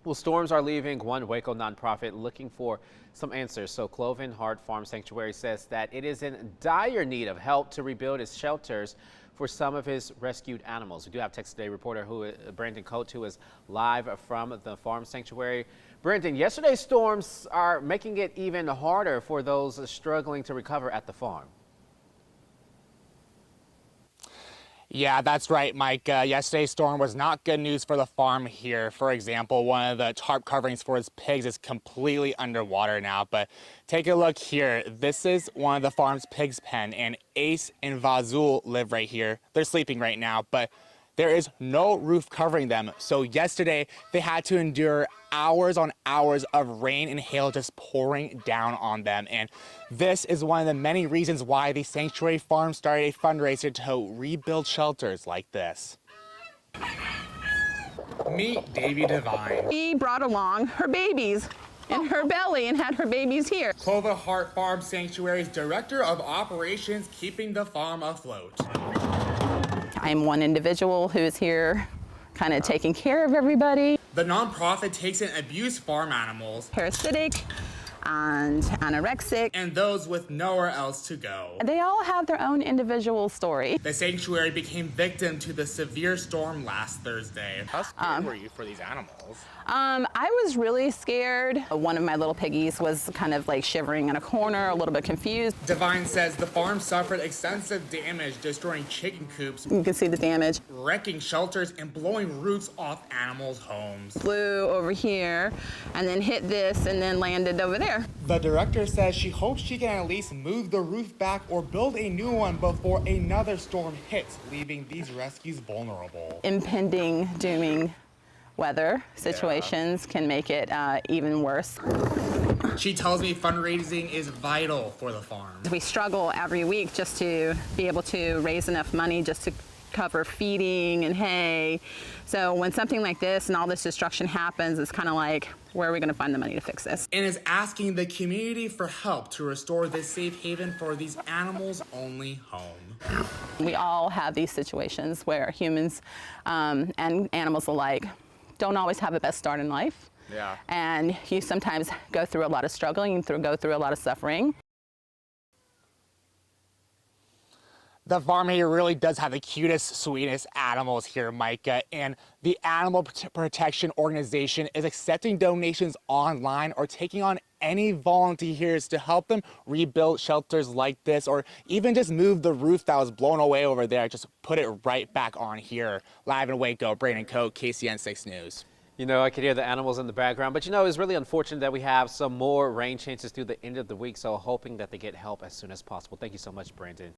Well, storms are leaving one Waco nonprofit looking for some answers. So Cloven Heart Farm Sanctuary says that it is in dire need of help to rebuild its shelters for some of his rescued animals. We do have Text Today reporter Brandon Coates, who is live from the farm sanctuary. Brandon, yesterday's storms are making it even harder for those struggling to recover at the farm. Yeah, that's right, Mike. Yesterday's storm was not good news for the farm here. For example, one of the tarp coverings for his pigs is completely underwater now. But take a look here. This is one of the farm's pigs' pen, and Ace and Vazul live right here. They're sleeping right now, but there is no roof covering them. So yesterday, they had to endure hours on hours of rain and hail just pouring down on them. And this is one of the many reasons why the Sanctuary Farm started a fundraiser to rebuild shelters like this. Meet Davy Devine. She brought along her babies in her belly and had her babies here. Cloven Heart Farm Sanctuary's Director of Operations, keeping the farm afloat. I'm one individual who is here kind of taking care of everybody. The nonprofit takes in abused farm animals, Parasitic and anorexic. and those with nowhere else to go. They all have their own individual story. The sanctuary became victim to the severe storm last Thursday. How scared were you for these animals? I was really scared. One of my little piggies was kind of like shivering in a corner, a little bit confused. Devine says the farm suffered extensive damage, destroying chicken coops, You can see the damage. wrecking shelters, and blowing roofs off animals' homes. Flew over here and then hit this and then landed over there. The director says she hopes she can at least move the roof back or build a new one before another storm hits, leaving these rescues vulnerable. Impending, dooming weather situations can make it even worse. She tells me fundraising is vital for the farm. We struggle every week just to be able to raise enough money just to cover feeding and hay. So when something like this and all this destruction happens, it's kind of like, where are we going to find the money to fix this? And is asking the community for help to restore this safe haven for these animals' only home. We all have these situations where humans and animals alike don't always have a best start in life. Yeah. And you sometimes go through a lot of struggling, you go through a lot of suffering. The farm here really does have the cutest, sweetest animals here, Micah, and the Animal Protection Organization is accepting donations online or taking on any volunteers to help them rebuild shelters like this, or even just move the roof that was blown away over there, just put it right back on here. Live in Waco, Brandon Coates, KCN 6 News. You know, I could hear the animals in the background, but you know, it's really unfortunate that we have some more rain chances through the end of the week, so hoping that they get help as soon as possible. Thank you so much, Brandon.